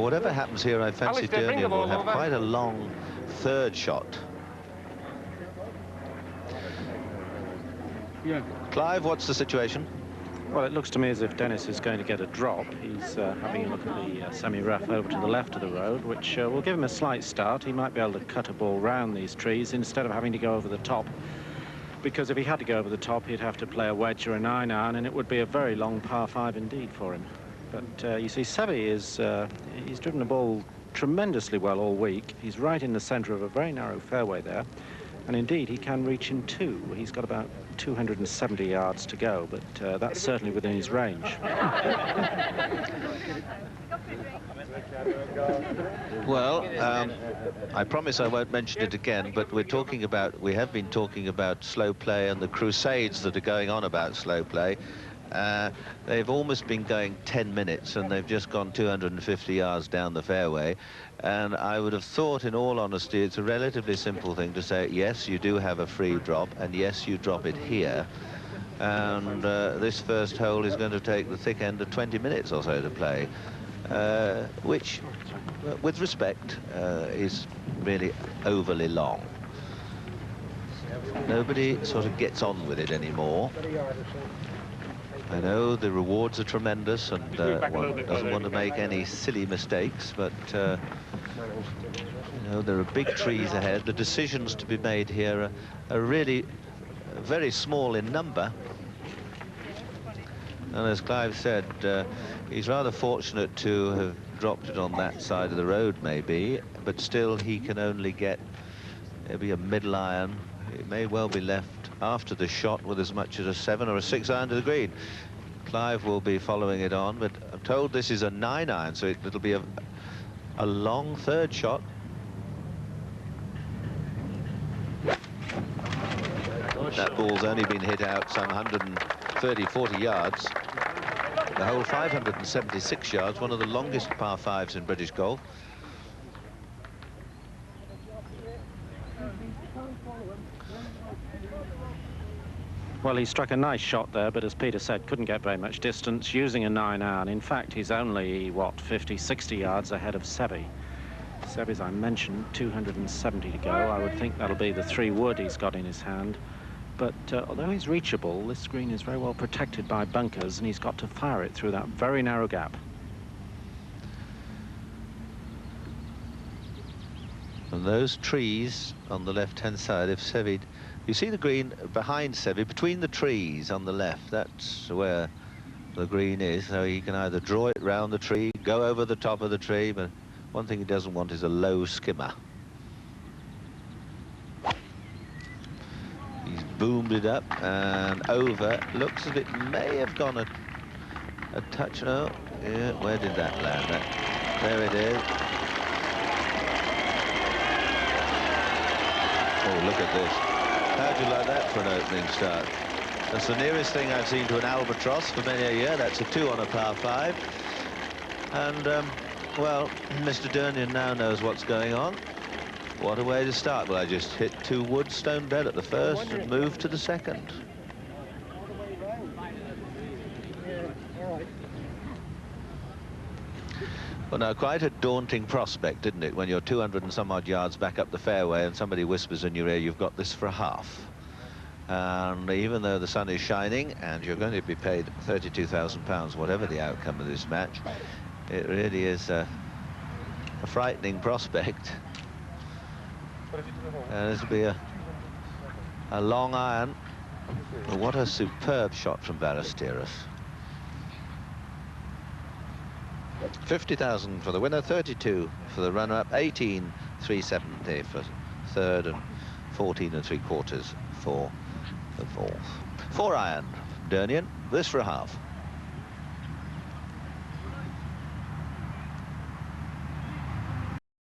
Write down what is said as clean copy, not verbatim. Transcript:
Well, whatever happens here, I fancy Dernier will have quite a long third shot. Yeah. Clive, what's the situation? Well, it looks to me as if Dennis is going to get a drop. He's having a look at the semi-rough over to the left of the road, which will give him a slight start. He might be able to cut a ball round these trees instead of having to go over the top. Because if he had to go over the top, he'd have to play a wedge or a 9-iron, and it would be a very long par 5 indeed for him. But you see, Seve is he's driven the ball tremendously well all week. He's right in the centre of a very narrow fairway there, and indeed he can reach in 2. He's got about 270 yards to go, but that's certainly within his range. Well, I promise I won't mention it again, but we have been talking about slow play and the crusades that are going on about slow play. They've almost been going 10 minutes and they've just gone 250 yards down the fairway. And I would have thought, in all honesty, it's a relatively simple thing to say, yes, you do have a free drop, and yes, you drop it here. And this first hole is going to take the thick end of 20 minutes or so to play, which, with respect, is really overly long. Nobody sort of gets on with it anymore. I know the rewards are tremendous, and one doesn't want to make any silly mistakes, but you know, there are big trees ahead. The decisions to be made here are really very small in number. And as Clive said, he's rather fortunate to have dropped it on that side of the road, maybe, but still he can only get maybe a middle iron. It may well be left after the shot with as much as a 7 or a 6 iron to the green. Clive will be following it on, but I'm told this is a 9 iron, so it'll be a long third shot. That ball's only been hit out some 130, 40 yards. The whole 576 yards, one of the longest par 5s in British golf. Well, he struck a nice shot there, but as Peter said, couldn't get very much distance using a 9-iron. In fact, he's only, what, 50, 60 yards ahead of Seve. Seve, as I mentioned, 270 to go. I would think that'll be the 3-wood he's got in his hand. But although he's reachable, this green is very well protected by bunkers, and he's got to fire it through that very narrow gap. And those trees on the left-hand side, if Seve... You see the green behind Seve, between the trees on the left, that's where the green is, so he can either draw it round the tree, go over the top of the tree, but one thing he doesn't want is a low skimmer. He's boomed it up and over. Looks as if it may have gone a touch. Oh, yeah, where did that land? There it is. Oh, look at this. How'd you like that for an opening start? That's the nearest thing I've seen to an albatross for many a year. That's a 2 on a par 5. And, well, Mr. Dernier now knows what's going on. What a way to start. Well, I just hit 2 wood, stone dead at the first and moved to the second. Well, now, quite a daunting prospect, isn't it, when you're 200 and some odd yards back up the fairway and somebody whispers in your ear, you've got this for a half. And even though the sun is shining and you're going to be paid £32,000, whatever the outcome of this match, it really is a frightening prospect. And this will be a long iron. But what a superb shot from Ballesteros. 50,000 for the winner, 32 for the runner-up, 18,370 for third, and 14 3/4 for the fourth. 4 iron, Dernier, this for a half.